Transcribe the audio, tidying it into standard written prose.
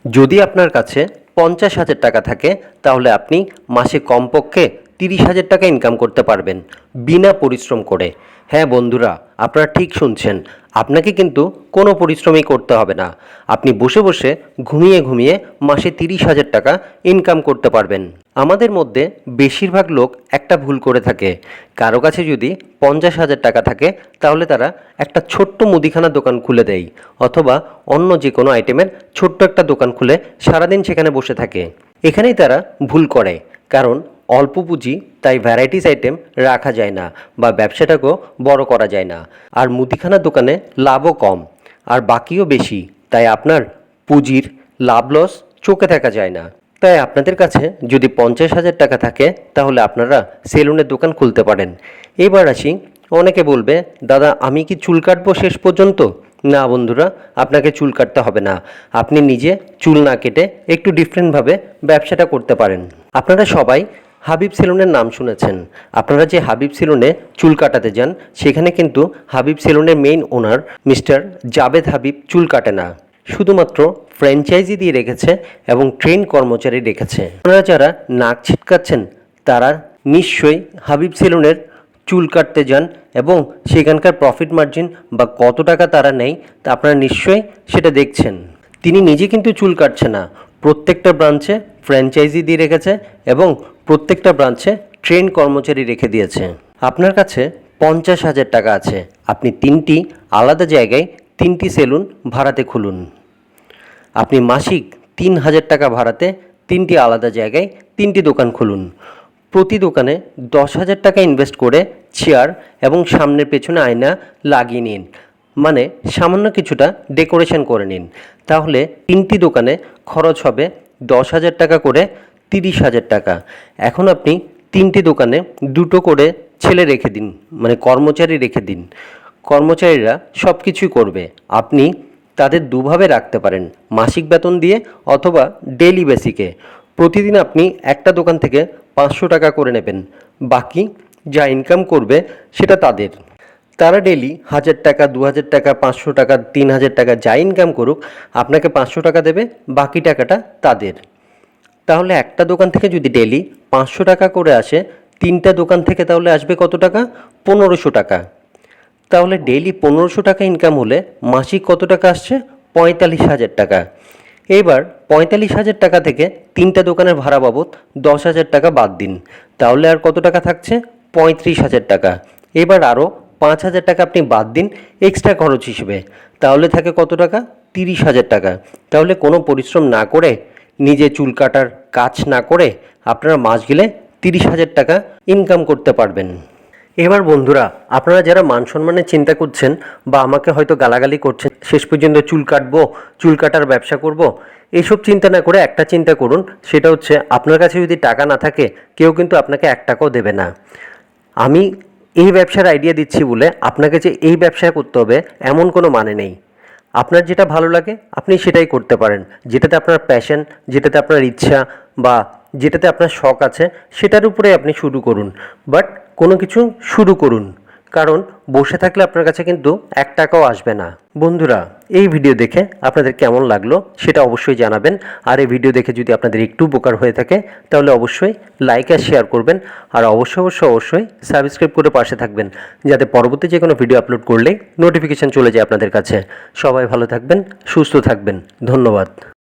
যদি আপনার কাছে 50,000 টাকা থাকে তাহলে আপনি মাসে কমপক্ষে 30,000 টাকা ইনকাম করতে পারবেন বিনা পরিশ্রম করে। হ্যাঁ বন্ধুরা, আপনারা ঠিক শুনছেন, আপনাকে কিন্তু কোনো পরিশ্রমই করতে হবে না। আপনি বসে বসে ঘুমিয়ে ঘুমিয়ে মাসে 30,000 টাকা ইনকাম করতে পারবেন। আমাদের মধ্যে বেশিরভাগ লোক একটা ভুল করে থাকে। কারো কাছে যদি 50,000 টাকা থাকে তাহলে তারা একটা ছোট্ট মুদিখানা দোকান খুলে দেয়, অথবা অন্য যে কোনো আইটেমের ছোট্ট একটা দোকান খুলে সারাদিন সেখানে বসে থাকে। এখানেই তারা ভুল করে, কারণ অল্প পুঁজি, তাই ভ্যারাইটিস আইটেম রাখা যায় না বা ব্যবসাটাকেও বড় করা যায় না। আর মুদিখানার দোকানে লাভও কম আর বাকিও বেশি, তাই আপনার পুঁজির লাভ লস চোখে দেখা যায় না। তাই আপনাদের কাছে যদি 50,000 টাকা থাকে তাহলে আপনারা সেলুনের দোকান খুলতে পারেন। এবার আসি, অনেকে বলবে, দাদা আমি কি চুল কাটবো শেষ পর্যন্ত? না বন্ধুরা, আপনাকে চুল কাটতে হবে না। আপনি নিজে চুল না কেটে একটু ডিফারেন্টভাবে ব্যবসাটা করতে পারেন। আপনারা সবাই হাবিব সেলুনের নাম শুনেছেন। আপনারা যে হাবিব সেলুনে চুল কাটাতে যান, সেখানে কিন্তু হাবিব সেলুনের মেইন ওনার মিস্টার জাবেদ হাবিব চুল কাটে না, শুধুমাত্র ফ্র্যাঞ্চাইজি দিয়ে রেখেছে এবং ট্রেন কর্মচারী রেখেছে। আপনারা যারা নাক ছিটকাচ্ছেন তারা নিশ্চয়ই হাবিব সেলুনের চুল কাটতে যান এবং সেখানকার প্রফিট মার্জিন বা কত টাকা তারা নেয় তা আপনারা নিশ্চয়ই সেটা দেখছেন। তিনি নিজে কিন্তু চুল কাটছে না, প্রত্যেকটা ব্রাঞ্চে ফ্র্যাঞ্চাইজি দিয়ে রেখেছে এবং প্রত্যেকটা ব্রাঞ্চে ট্রেন কর্মচারী রেখে দিয়েছে। আপনার কাছে 50,000 টাকা আছে, আপনি 3টি আলাদা জায়গায় 3টি সেলুন ভাড়াতে খুলুন। আপনি মাসিক 3,000 টাকা ভাড়াতে 3টি আলাদা জায়গায় 3টি দোকান খুলুন। প্রতি দোকানে 10,000 টাকা ইনভেস্ট করে চেয়ার এবং সামনের পেছনে আয়না লাগিয়ে নিন, মানে সামান্য কিছুটা ডেকোরেশন করে নিন। তাহলে 3টি দোকানে খরচ হবে 10,000 টাকা করে 30,000 টাকা। এখন আপনি 3টি দোকানে 2টো করে ছেলে রেখে দিন, মানে কর্মচারী রেখে দিন। কর্মচারীরা সব কিছুই করবে। আপনি তাদের দুভাবে রাখতে পারেন, মাসিক বেতন দিয়ে অথবা ডেইলি বেসিকে। প্রতিদিন আপনি একটা দোকান থেকে 500 টাকা করে নেবেন, বাকি যা ইনকাম করবে সেটা তাদের। তারা ডেইলি 1,000 টাকা, 2,000 টাকা, 500 টাকা, 3,000 টাকা যা ইনকাম করুক, আপনাকে 500 টাকা দেবে, বাকি টাকাটা তাদের। তাহলে একটা দোকান থেকে যদি ডেইলি 500 টাকা করে আসে, 3টা দোকান থেকে তাহলে আসবে কত টাকা? 1,500 টাকা। তাহলে ডেইলি 1,500 টাকা ইনকাম হলে মাসিক কত টাকা আসছে? 45,000 টাকা। এবার 45,000 টাকা থেকে 3টা দোকানের ভাড়া বাবদ 10,000 টাকা বাদ দিন, তাহলে আর কত টাকা থাকছে? 35,000 টাকা। এবার আরও 5,000 টাকা আপনি বাদ দিন এক্সট্রা খরচ হিসেবে, তাহলে থাকে কত টাকা? 30,000 টাকা। তাহলে কোনো পরিশ্রম না করে, নিজে চুল কাটার কাজ না করে আপনারা মাস গেলে 30,000 টাকা ইনকাম করতে পারবেন। এবার বন্ধুরা, আপনারা যারা মান সম্মানের চিন্তা করছেন বা আমাকে হয়তো গালাগালি করছেন, শেষ পর্যন্ত চুল কাটবো, চুল কাটার ব্যবসা করব, এইসব চিন্তা না করে একটা চিন্তা করুন, সেটা হচ্ছে আপনার কাছে যদি টাকা না থাকে কেউ কিন্তু আপনাকে 1 টাকাও দেবে না। আমি এই ব্যবসার আইডিয়া দিচ্ছি বলে আপনাকে যে এই ব্যবসা করতে হবে এমন কোনো মানে নেই। আপনার যেটা ভালো লাগে আপনি সেটাই করতে পারেন, যেটাতে আপনার প্যাশন, যেটাতে আপনার ইচ্ছা বা যেটাতে আপনার শখ আছে সেটার উপরে আপনি শুরু করুন। বাট কোনো কিছু শুরু করুন, কারণ বসে থাকলে আপনার কাছে কিন্তু 1 টাকাও আসবে না। বন্ধুরা, এই ভিডিও দেখে আপনাদের কেমন লাগলো সেটা অবশ্যই জানাবেন। আর এই ভিডিও দেখে যদি আপনাদের একটু উপকার হয়ে থাকে তাহলে অবশ্যই লাইক আর শেয়ার করবেন, আর অবশ্যই সাবস্ক্রাইব করে পাশে থাকবেন, যাতে পরবর্তী যে কোনো ভিডিও আপলোড করলেই নোটিফিকেশান চলে যায় আপনাদের কাছে। সবাই ভালো থাকবেন, সুস্থ থাকবেন, ধন্যবাদ।